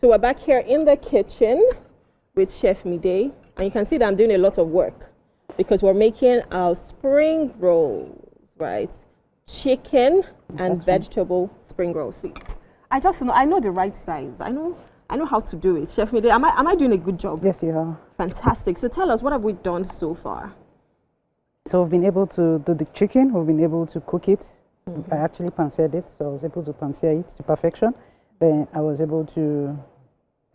So we're back here in the kitchen with Chef Meeday, and you can see that I'm doing a lot of work because we're making our spring rolls, right? Chicken and vegetable spring rolls. See, I know the right size. I know how to do it. Chef Meeday, am I doing a good job? Yes, you are. Fantastic. So tell us, what have we done so far? So we've been able to do the chicken. We've been able to cook it. I actually pan-seared it, so I was able to pan-sear it to perfection. Then I was able to,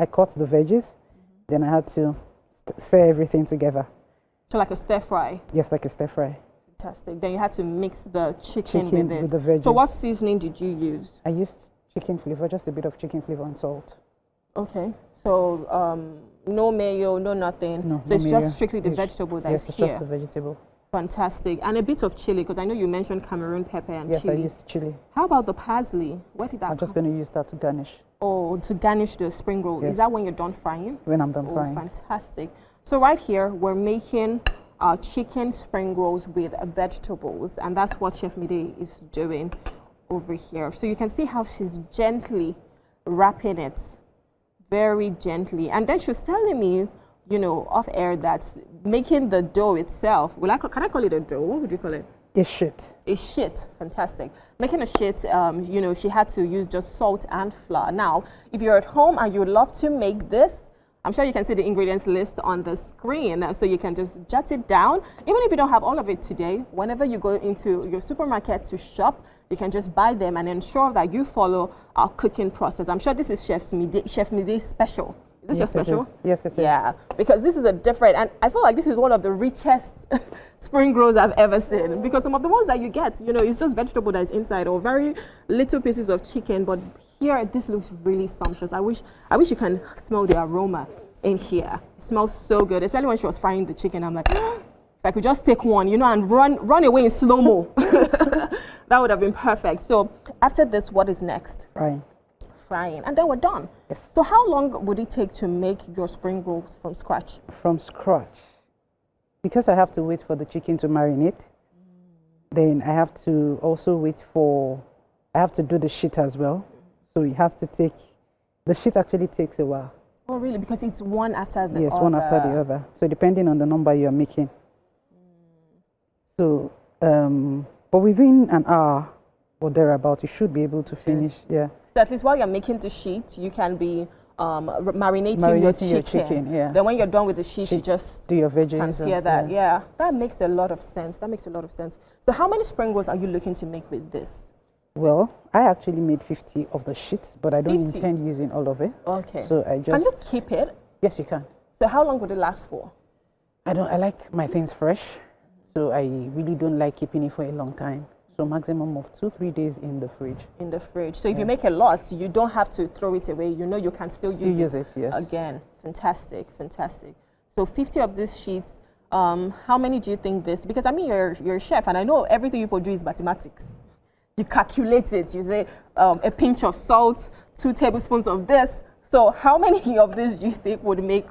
I cut the veggies. Then I had to stir everything together. So like a stir fry? Yes, like a stir fry. Fantastic. Then you had to mix the chicken with it. With the veggies. So what seasoning did you use? I used chicken flavor, just a bit of chicken flavor and salt. Okay. So no mayo, no nothing. No, so it's just strictly the vegetable that is here. Yes, it's just the vegetable. Fantastic. And a bit of chili, because I know you mentioned Cameroon pepper and chili. Yes, I used chili. How about the parsley? Where did that I'm just going to use that to garnish. Oh, to garnish the spring roll. Yes. Is that when you're done frying? When I'm done frying. Fantastic. So right here, we're making our chicken spring rolls with vegetables, and that's what Chef Meeday is doing over here. So you can see how she's gently wrapping it, very gently. And then she's telling me, you know, off air, that making the dough itself, can I call it a dough? What would you call it? A shit. A shit. Fantastic. Making a shit, you know, she had to use just salt and flour. Now, if you're at home and you would love to make this, I'm sure you can see the ingredients list on the screen, so you can just jot it down. Even if you don't have all of it today, whenever you go into your supermarket to shop, you can just buy them and ensure that you follow our cooking process. I'm sure this is Chef Meeday's special. Is this your special? Yes, it is. Yeah, because this is a different, and I feel like this is one of the richest spring rolls I've ever seen, because some of the ones that you get, you know, it's just vegetable that is inside or very little pieces of chicken, but here this looks really sumptuous. I wish you can smell the aroma in here. It smells so good, especially when she was frying the chicken. I'm like, if I could just take one, you know, and run away in slow-mo. That would have been perfect. So after this, what is next? Frying, and then we're done. Yes. So how long would it take to make your spring rolls from scratch? From scratch. Because I have to wait for the chicken to marinate, then I have to also I have to do the shit as well. So it has to take, the shit actually takes a while. Oh really? Because it's one after the other? Yes, one after the other. So depending on the number you're making. So, but within an hour or thereabout, you should be able to finish, yeah. So at least while you're making the sheet, you can be marinating your chicken. Yeah. Then when you're done with the sheet, you just do your veggies. And see that. Yeah, that makes a lot of sense. That makes a lot of sense. So how many spring rolls are you looking to make with this? Well, I actually made 50 of the sheets, but I don't 50? intend using all of it. Okay. So I just... Can you keep it? Yes, you can. So how long would it last for? I like my things fresh, so I really don't like keeping it for a long time. So maximum of 2-3 days in the fridge. In the fridge. So if you make a lot, you don't have to throw it away. You know you can still use it. Yes. Again, fantastic, fantastic. So 50 of these sheets. How many do you think this? Because I mean, you're a chef, and I know everything you produce is mathematics. You calculate it. You say a pinch of salt, 2 tablespoons of this. So how many of this do you think would make?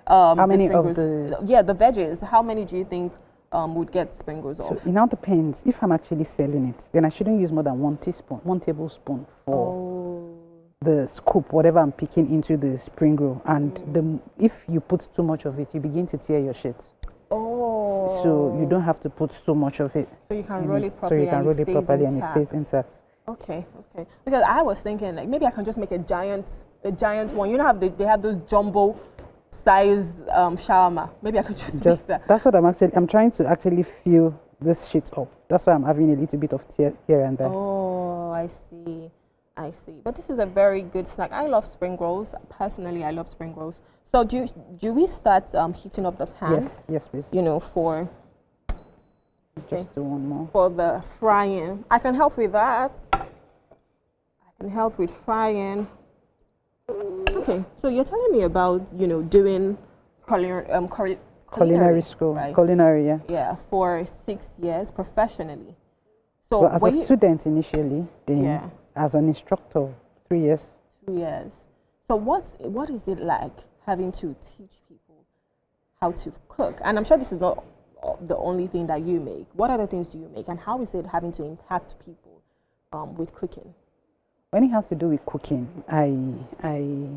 How many of the? Yeah, the veggies. How many do you think would get spring rolls off? So it now depends. If I'm actually selling it, then I shouldn't use more than 1 tablespoon for the scoop, whatever I'm picking into the spring roll. And if you put too much of it, you begin to tear your shit. Oh. So you don't have to put so much of it. So you can roll it properly. So you can roll it properly and it stays intact. Okay. Because I was thinking, like, maybe I can just make a giant one. You know how they have those jumbo size shawarma. Maybe I could just make that. That's what I'm trying to actually fill this shit up. That's why I'm having a little bit of tear here and there. Oh, I see. But this is a very good snack. I love spring rolls. Personally, I love spring rolls. So do we start heating up the pan? Yes, please. You know, for just do one more. For the frying. I can help with that. I can help with frying. Okay, so you're telling me about, you know, doing culinary school, right? Culinary, yeah. Yeah, for 6 years professionally. So well, as a student initially, then as an instructor, 3 years. 2 years. So what is it like having to teach people how to cook? And I'm sure this is not the only thing that you make. What other things do you make, and how is it having to impact people with cooking? When it has to do with cooking, I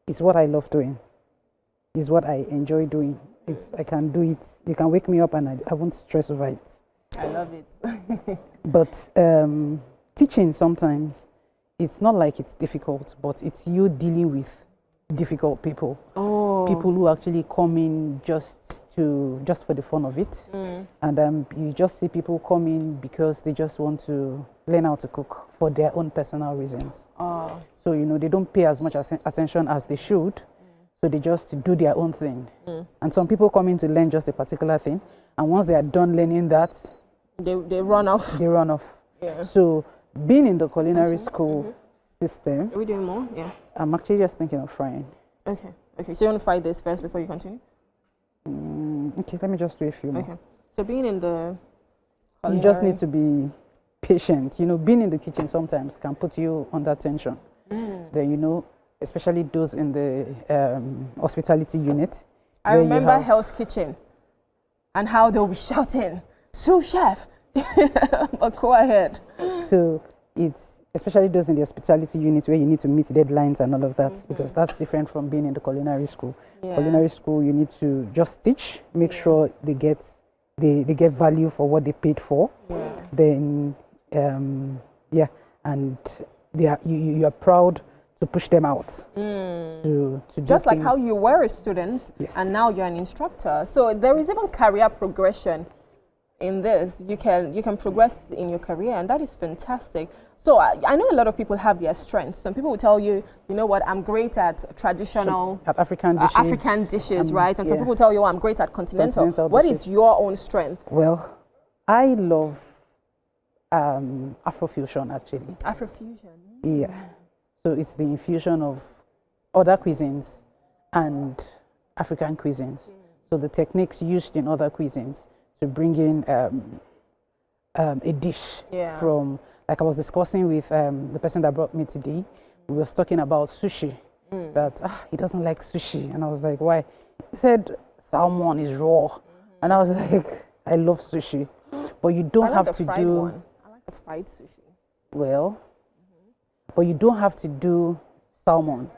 it's what I love doing. It's what I enjoy doing. I can do it. You can wake me up and I won't stress over it. I love it. But teaching sometimes, it's not like it's difficult, but it's you dealing with difficult people. Oh. People who actually come in just for the fun of it. And you just see people come in because they just want to learn how to cook for their own personal reasons. Oh. So, they don't pay as much attention as they should. So they just do their own thing. And some people come in to learn just a particular thing. And once they are done learning that, they run off. They run off. Yeah. So being in the culinary school system. Are we doing more? Yeah. I'm actually just thinking of frying. Okay. Okay. So you want to fry this first before you continue? Okay, let me just do a few more. Okay. So being in the culinary, you just need to be patient. Being in the kitchen sometimes can put you under tension. Then, especially those in the hospitality unit. I remember Hell's Kitchen and how they'll be shouting, "Sous chef!" But go ahead. So it's especially those in the hospitality unit where you need to meet deadlines and all of that, because that's different from being in the culinary school. Yeah. Culinary school, you need to just teach, make sure they get value for what they paid for. Yeah. Then, and you are proud to push them out. To just like how you were a student, yes, and now you're an instructor. So there is even career progression in this. You can progress in your career, and that is fantastic. So I know a lot of people have their strengths. Some people will tell you, you know what, I'm great at traditional, at African dishes, right? And some people tell you, I'm great at continental. What is your own strength? Well, I love Afrofusion, actually. Afrofusion. Yeah. So it's the infusion of other cuisines and African cuisines. So the techniques used in other cuisines to bring in a dish from, like I was discussing with the person that brought me today, we was talking about sushi, that he doesn't like sushi. And I was like, why? He said, salmon is raw. And I was like, I love sushi. But you don't have to do... I like the fried sushi. Well, but you don't have to do salmon.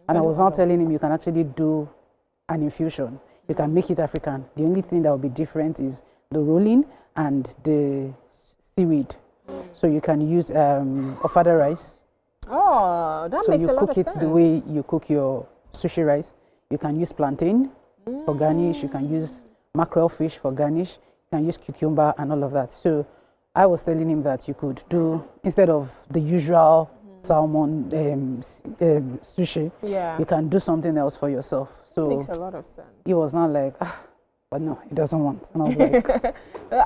And I was now telling him you can actually do an infusion. You can make it African. The only thing that will be different is the rolling and the seaweed. So you can use ofada rice. Oh, that makes a lot of sense. So you cook it the way you cook your sushi rice. You can use plantain for garnish. You can use mackerel fish for garnish. You can use cucumber and all of that. So I was telling him that you could do, instead of the usual salmon sushi, you can do something else for yourself. So makes a lot of sense. He was not like, but no, he doesn't want. And I was like,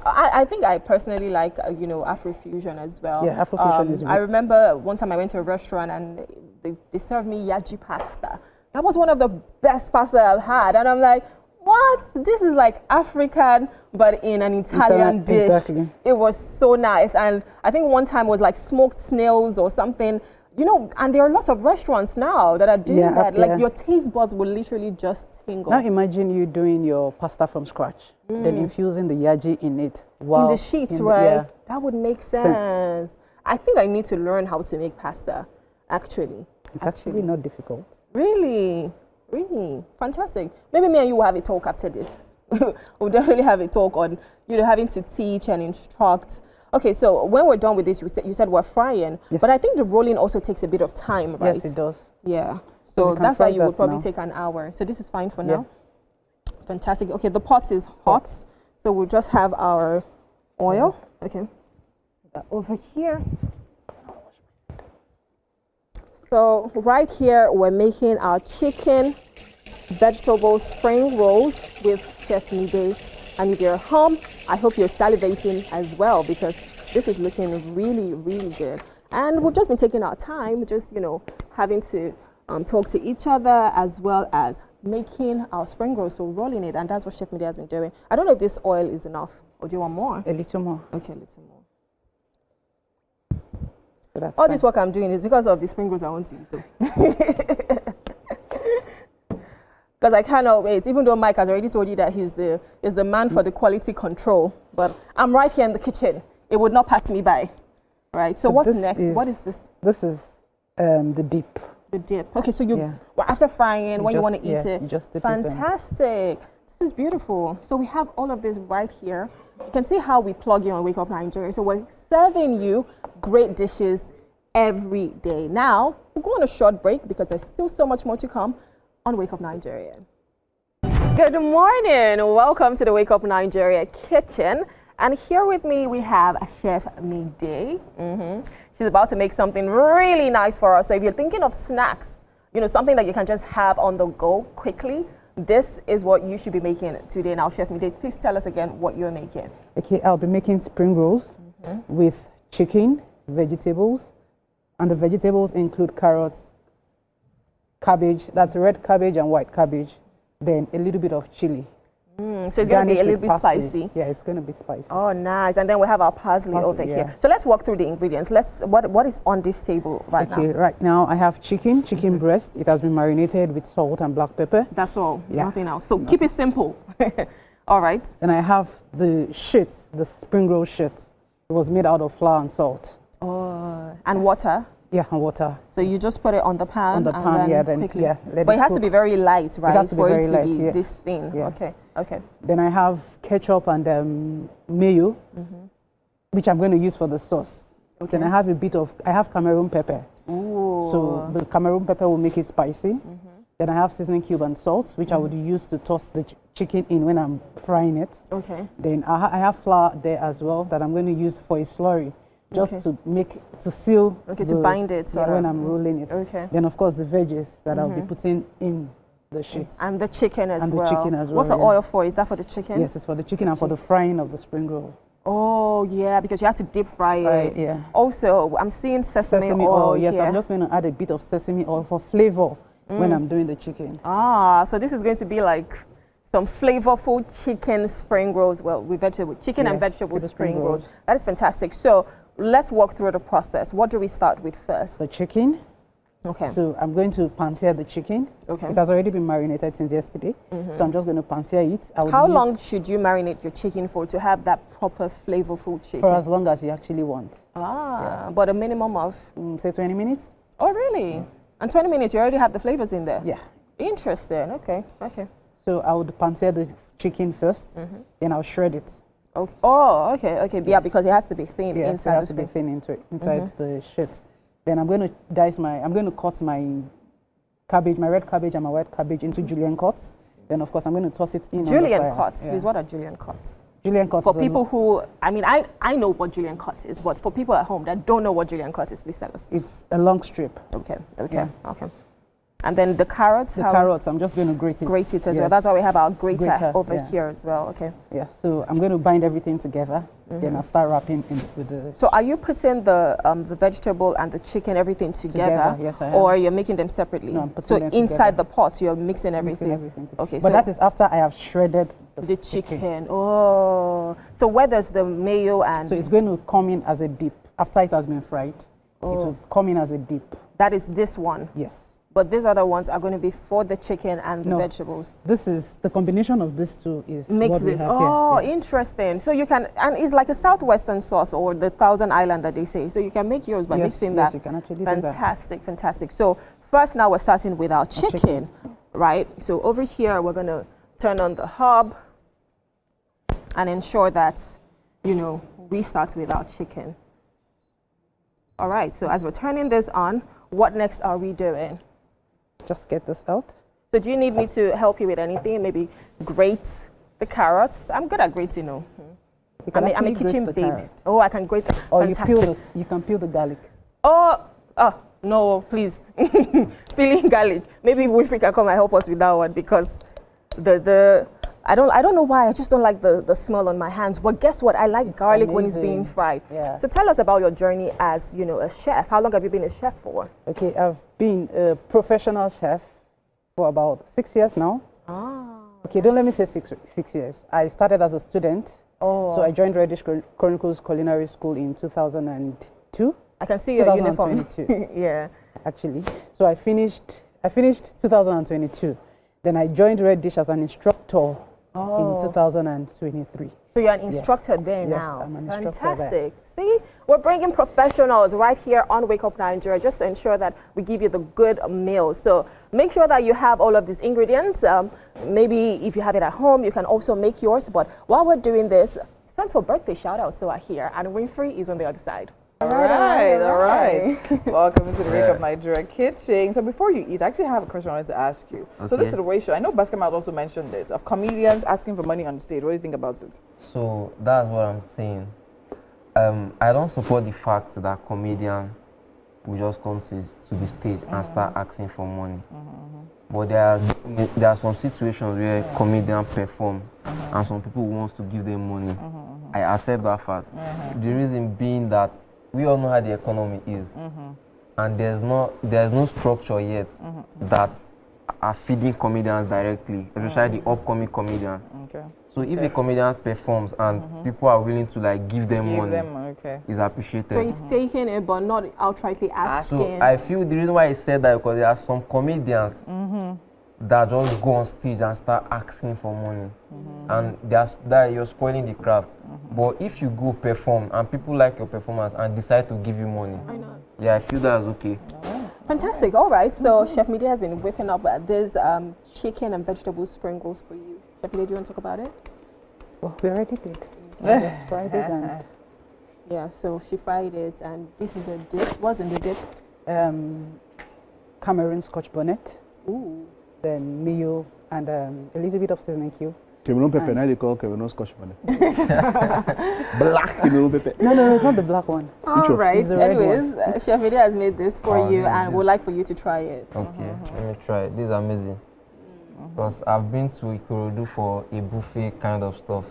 I think I personally like Afrofusion as well. Yeah, Afrofusion is. I remember one time I went to a restaurant and they served me yaji pasta. That was one of the best pasta I've had, and I'm like, what? This is like African, but in an Italian dish. Exactly. It was so nice, and I think one time was like smoked snails or something. And there are lots of restaurants now that are doing that. Like your taste buds will literally just tingle. Now imagine you doing your pasta from scratch, then infusing the yaji in it. Wow. In the sheets, right? That would make sense. I think I need to learn how to make pasta, actually. It's actually not difficult. Really? Really? Fantastic. Maybe me and you will have a talk after this. We'll definitely have a talk on, having to teach and instruct. Okay, so when we're done with this, you said we're frying, but I think the rolling also takes a bit of time, right? Yes, it does. Yeah. So that's why you would probably take an hour. So this is fine for now. Fantastic. Okay, the pot is hot, so we'll just have our oil. Okay. Over here. So right here, we're making our chicken vegetable spring rolls with Chef Meeday. And if you're home, I hope you're salivating as well, because this is looking really, really good. And we've just been taking our time, just, having to talk to each other, as well as making our spring rolls, so rolling it. And that's what Chef Meeday has been doing. I don't know if this oil is enough, or do you want more? A little more. Okay, a little more. So that's all this work I'm doing is because of the spring rolls I want to eat. Because I cannot wait, even though Mike has already told you that he's the man for the quality control. But I'm right here in the kitchen. It would not pass me by. Right, so what's next? What is this? This is the dip. The dip. Okay, so after frying, when you want to eat it. You just dip it in. Fantastic. This is beautiful. So we have all of this right here. You can see how we plug in on Wake Up Nigeria. So we're serving you great dishes every day. Now, we'll go on a short break because there's still so much more to come on Wake Up Nigeria. Good morning. Welcome to the Wake Up Nigeria kitchen. And here with me, we have a Chef Meeday. She's about to make something really nice for us. So if you're thinking of snacks, you know, something that you can just have on the go quickly, this is what you should be making today. Now, Chef Meeday, please tell us again what you're making. Okay, I'll be making spring rolls with chicken, vegetables, and the vegetables include carrots, cabbage, that's red cabbage and white cabbage, then a little bit of chili. So it's going to be a little bit spicy. Yeah, it's going to be spicy. Oh, nice. And then we have our parsley over here. So let's walk through the ingredients. What is on this table right now? Okay, right now I have chicken breast. It has been marinated with salt and black pepper. That's all, nothing else. So keep it simple. All right. Then I have the sheet, the spring roll sheet. It was made out of flour and salt. Oh, and water? Yeah, and water. So you just put it on the pan? On the pan, yeah, then quickly. But it has to be very light, right? It has to be very light, be this thin. Yeah. Okay. Then I have ketchup and mayo, which I'm going to use for the sauce. Okay. Then I have I have Cameroon pepper. Ooh. So the Cameroon pepper will make it spicy. Then I have seasoning cube and salt, which I would use to toss the chicken in when I'm frying it. Okay. Then I have flour there as well that I'm going to use for a slurry. Just to seal. Okay, to bind it. When I'm rolling it. Okay. Then of course the veggies that I'll be putting in the sheets. And the chicken as well. What's the oil for? Is that for the chicken? Yes, it's for the chicken and for the frying of the spring roll. Oh yeah, because you have to deep fry it. Yeah. Also, I'm seeing sesame oil. Yes, here. I'm just going to add a bit of sesame oil for flavor when I'm doing the chicken. Ah, so this is going to be like some flavorful chicken spring rolls. Well, with chicken and vegetable spring rolls. That is fantastic. So let's walk through the process. What do we start with first? The chicken. Okay. So I'm going to pan-sear the chicken. Okay. It has already been marinated since yesterday. So I'm just going to pan-sear it. How long should you marinate your chicken for to have that proper flavorful chicken? For as long as you actually want. Ah, but a minimum of? Say 20 minutes. Oh, really? Yeah. And 20 minutes, you already have the flavors in there? Yeah. Interesting. Okay. So I would pan-sear the chicken first, then I'll shred it. Okay. Oh, okay. Yeah, because it has to be thin inside. It has to be thin inside the sheet. Then I'm going to cut my cabbage, my red cabbage and my white cabbage into julienne cuts. Then of course I'm going to toss it in. Julienne cuts. Please, what are julienne cuts? Julienne cuts. For people who, I know what julienne cuts is, but for people at home that don't know what julienne cuts is, please tell us. It's a long strip. Okay. Yeah. Okay. And then the carrots? The carrots, I'm just going to grate it. Grate it as well. That's why we have our grater over here as well. Okay. Yeah, so I'm going to bind everything together. Then I'll start wrapping in with the... So are you putting the vegetable and the chicken, everything together? Yes, I am. Or you're making them separately? No, I'm putting them together. So inside the pot, you're mixing everything? Okay. But that is after I have shredded the chicken. Oh. So where does the mayo and... So it's going to come in as a dip. After it has been fried, it will come in as a dip. That is this one? Yes. But these other ones are going to be for the chicken and the vegetables. This is the combination of these two is what we have here. Interesting. So you can, and it's like a southwestern sauce or the Thousand Island that they say. So you can make yours by mixing that. Yes, you can actually do that. Fantastic. So first now we're starting with our chicken, right? So over here we're going to turn on the hob and ensure that, we start with our chicken. All right. So as we're turning this on, what next are we doing? Just get this out. So do you need me to help you with anything? Maybe grate the carrots? I'm good at grating, I'm a kitchen babe. Oh, I can grate. Or you can peel the garlic. Oh, no, please. Peeling garlic. Maybe Winfrey can come and help us with that one because I don't know why, I just don't like the smell on my hands. But guess what? I like garlic when it's being fried. Yeah. So tell us about your journey as, a chef. How long have you been a chef for? Okay, I've been a professional chef for about 6 years now. Ah. Okay, don't let me say 6 years. I started as a student. Oh. So I joined Reddish Chronicles Culinary School in 2002. I can see your uniform. Yeah. Actually. So I finished 2022. Then I joined Red Dish as an instructor in 2023. So you're an instructor there now? Yes, I'm an instructor there. Fantastic. See, we're bringing professionals right here on Wake Up Nigeria just to ensure that we give you the good meal. So make sure that you have all of these ingredients. Maybe if you have it at home, you can also make yours. But while we're doing this, it's time for birthday shout-outs. So are here, and Winfrey is on the other side. All right. Welcome to the Wake Up Nigeria kitchen. So before you eat, I actually have a question I wanted to ask you. Okay. So this situation, I know Basketball also mentioned it, of comedians asking for money on the stage. What do you think about it? So that's what I'm saying. I don't support the fact that comedians will just come to the stage and start asking for money. But there are some situations where comedians perform and some people want to give them money. I accept that fact. The reason being that we all know how the economy is, and there's no structure yet that are feeding comedians directly, especially the upcoming comedians. Okay. So if a comedian performs and people are willing to like give them money, it's appreciated. So he's taking it, but not outrightly asking. So I feel the reason why I said that because there are some comedians that just go on stage and start asking for money, and that you're spoiling the craft. But if you go perform and people like your performance and decide to give you money, I feel that's okay. Fantastic. All right. So Chef Meeday has been whipping up this chicken and vegetable sprinkles for you. Chef Meeday, do you want to talk about it? Well, we already did. So I just fried it and yeah. So she fried it, and this is a dip. What's in the dip? Cameroon Scotch bonnet. Ooh. Then mayo and a little bit of seasoning cube. Cameroon pepper, now they call Cameroon Scotch bonnet. Black Cameroon pepper. No, it's not the black one. All right. Anyways, Chef Meeday has made this for you, and would like for you to try it. Okay, let me try it. This is amazing. Because I've been to Ikorodu for a buffet kind of stuff.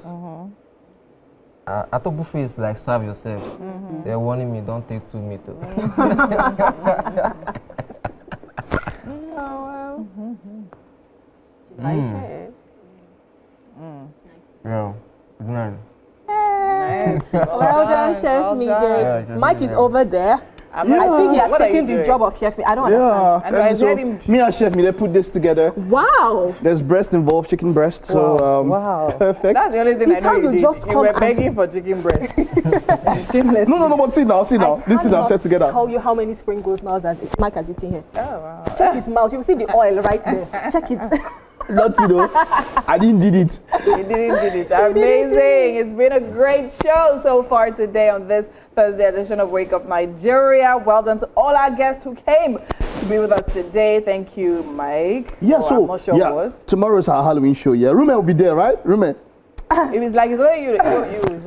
I thought buffet is like serve yourself. They're warning me, don't take too meat. Like it. Yeah, good night. Nice. Well done, Chef Meeday. Yeah, Mike is over there. I think he has taken the job of Chef Meeday. I don't understand. And so me and Chef Meeday put this together. Wow. There's breast involved, chicken breast. So wow. Perfect. That's the only thing I know you did. Just you were begging for chicken breast. Shameless. No, but see now. This is I'm set together. I tell you how many sprinkles now that Mike has eaten here. Oh, wow. Check his mouth. You will see the oil right there. Check it. Not I didn't did it. You didn't do it. Amazing. It's been a great show so far today on this Thursday edition of Wake Up Nigeria. Well done to all our guests who came to be with us today. Thank you, Mike. Yeah, tomorrow is our Halloween show. Yeah, Rume will be there, right? Rume. It was like it's only you. It's only you. It's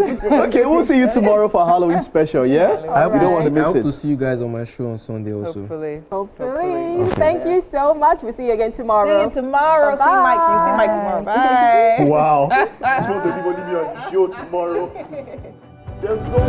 only you. Okay, we'll see you tomorrow for Halloween special. Yeah, we don't want to miss I hope it. to see you guys on my show on Sunday also. Hopefully. Okay. Thank you so much. We'll see you again tomorrow. See you tomorrow. See Mike. You see Mike tomorrow. Bye. Wow. Just want to leave on the show tomorrow. There's no